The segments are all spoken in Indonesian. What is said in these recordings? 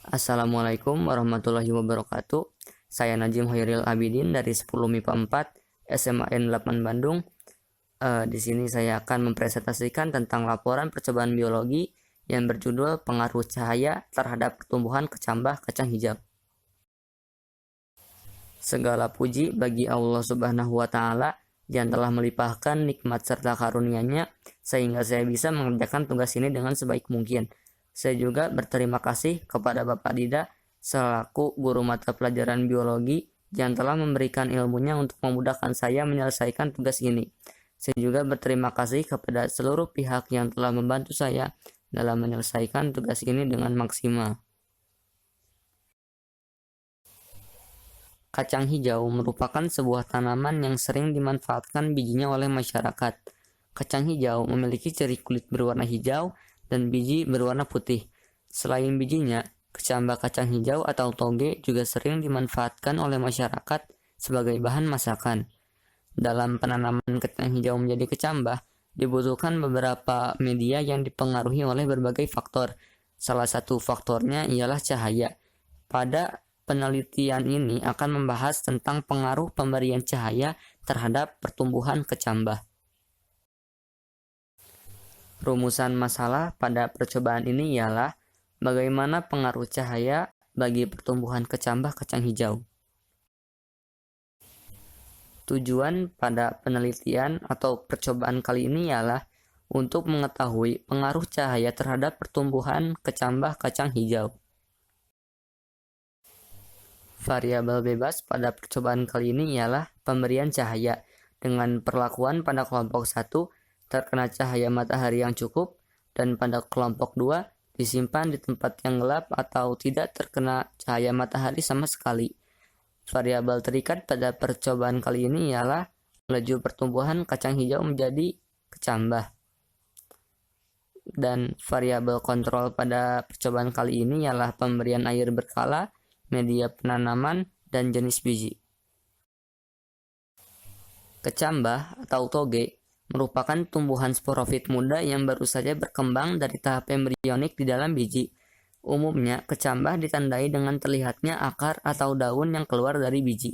Assalamualaikum warahmatullahi wabarakatuh. Saya Najim Hoiril Abidin dari 10 MIPA 4 SMAN 8 Bandung. Di sini saya akan mempresentasikan tentang laporan percobaan biologi yang berjudul Pengaruh Cahaya Terhadap Pertumbuhan Kecambah Kacang Hijau. Segala puji bagi Allah Subhanahu wa Ta'ala yang telah melimpahkan nikmat serta karunia-Nya sehingga saya bisa mengerjakan tugas ini dengan sebaik mungkin. Saya juga berterima kasih kepada Bapak Dida selaku guru mata pelajaran biologi yang telah memberikan ilmunya untuk memudahkan saya menyelesaikan tugas ini. Saya juga berterima kasih kepada seluruh pihak yang telah membantu saya dalam menyelesaikan tugas ini dengan maksimal. Kacang hijau merupakan sebuah tanaman yang sering dimanfaatkan bijinya oleh masyarakat. Kacang hijau memiliki ciri kulit berwarna hijau dan biji berwarna putih. Selain bijinya, kecambah kacang hijau atau toge juga sering dimanfaatkan oleh masyarakat sebagai bahan masakan. Dalam penanaman kacang hijau menjadi kecambah, dibutuhkan beberapa media yang dipengaruhi oleh berbagai faktor. Salah satu faktornya ialah cahaya. Pada penelitian ini akan membahas tentang pengaruh pemberian cahaya terhadap pertumbuhan kecambah. Rumusan masalah pada percobaan ini ialah bagaimana pengaruh cahaya bagi pertumbuhan kecambah kacang hijau. Tujuan pada penelitian atau percobaan kali ini ialah untuk mengetahui pengaruh cahaya terhadap pertumbuhan kecambah kacang hijau. Variabel bebas pada percobaan kali ini ialah pemberian cahaya dengan perlakuan pada kelompok 1 terkena cahaya matahari yang cukup dan pada kelompok 2 disimpan di tempat yang gelap atau tidak terkena cahaya matahari sama sekali. Variabel terikat pada percobaan kali ini ialah laju pertumbuhan kacang hijau menjadi kecambah. Dan variabel kontrol pada percobaan kali ini ialah pemberian air berkala, media penanaman, dan jenis biji. Kecambah atau toge merupakan tumbuhan sporofit muda yang baru saja berkembang dari tahap embrionik di dalam biji. Umumnya, kecambah ditandai dengan terlihatnya akar atau daun yang keluar dari biji.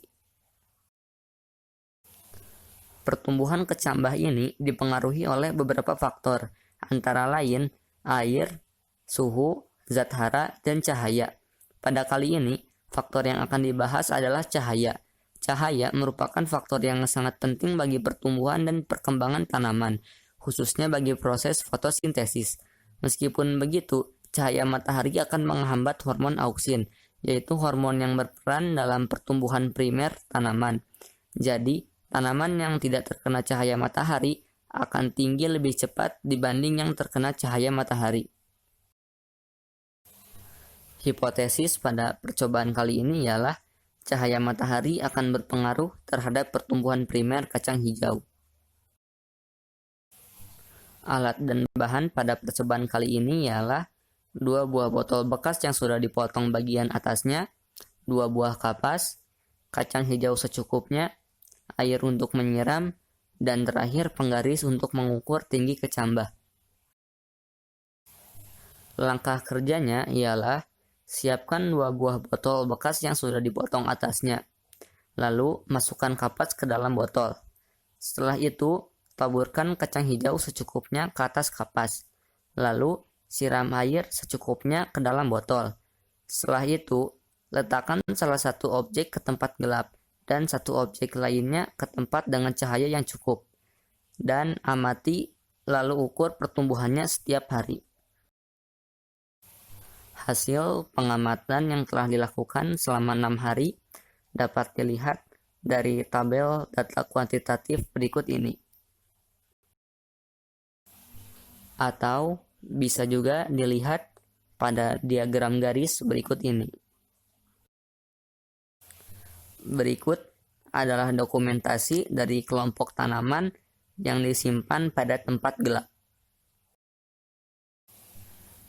Pertumbuhan kecambah ini dipengaruhi oleh beberapa faktor, antara lain air, suhu, zat hara, dan cahaya. Pada kali ini, faktor yang akan dibahas adalah cahaya. Cahaya merupakan faktor yang sangat penting bagi pertumbuhan dan perkembangan tanaman, khususnya bagi proses fotosintesis. Meskipun begitu, cahaya matahari akan menghambat hormon auksin, yaitu hormon yang berperan dalam pertumbuhan primer tanaman. Jadi, tanaman yang tidak terkena cahaya matahari akan tinggi lebih cepat dibanding yang terkena cahaya matahari. Hipotesis pada percobaan kali ini ialah cahaya matahari akan berpengaruh terhadap pertumbuhan primer kacang hijau. Alat dan bahan pada percobaan kali ini ialah 2 buah botol bekas yang sudah dipotong bagian atasnya, 2 buah kapas, kacang hijau secukupnya, air untuk menyiram, dan terakhir penggaris untuk mengukur tinggi kecambah. Langkah kerjanya ialah siapkan 2 buah botol bekas yang sudah dipotong atasnya. Lalu, masukkan kapas ke dalam botol. Setelah itu, taburkan kacang hijau secukupnya ke atas kapas. Lalu, siram air secukupnya ke dalam botol. Setelah itu, letakkan salah satu objek ke tempat gelap dan satu objek lainnya ke tempat dengan cahaya yang cukup. Dan amati lalu ukur pertumbuhannya setiap hari. Hasil pengamatan yang telah dilakukan selama 6 hari dapat dilihat dari tabel data kuantitatif berikut ini. Atau bisa juga dilihat pada diagram garis berikut ini. Berikut adalah dokumentasi dari kelompok tanaman yang disimpan pada tempat gelap.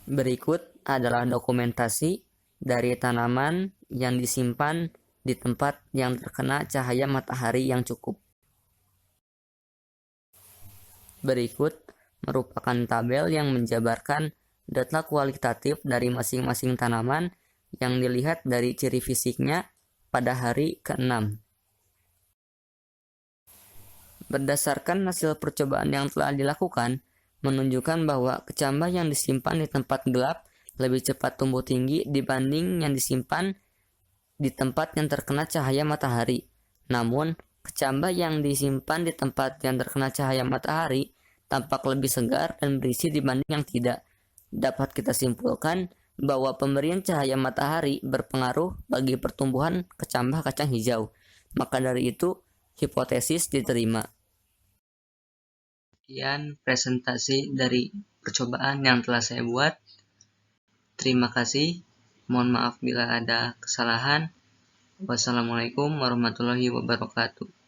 Berikut adalah dokumentasi dari tanaman yang disimpan di tempat yang terkena cahaya matahari yang cukup. Berikut merupakan tabel yang menjabarkan data kualitatif dari masing-masing tanaman yang dilihat dari ciri fisiknya pada hari ke-6. Berdasarkan hasil percobaan yang telah dilakukan, menunjukkan bahwa kecambah yang disimpan di tempat gelap lebih cepat tumbuh tinggi dibanding yang disimpan di tempat yang terkena cahaya matahari. Namun, kecambah yang disimpan di tempat yang terkena cahaya matahari tampak lebih segar dan berisi dibanding yang tidak. Dapat kita simpulkan bahwa pemberian cahaya matahari berpengaruh bagi pertumbuhan kecambah kacang hijau. Maka dari itu, hipotesis diterima. Sekian presentasi dari percobaan yang telah saya buat. Terima kasih. Mohon maaf bila ada kesalahan. Wassalamualaikum warahmatullahi wabarakatuh.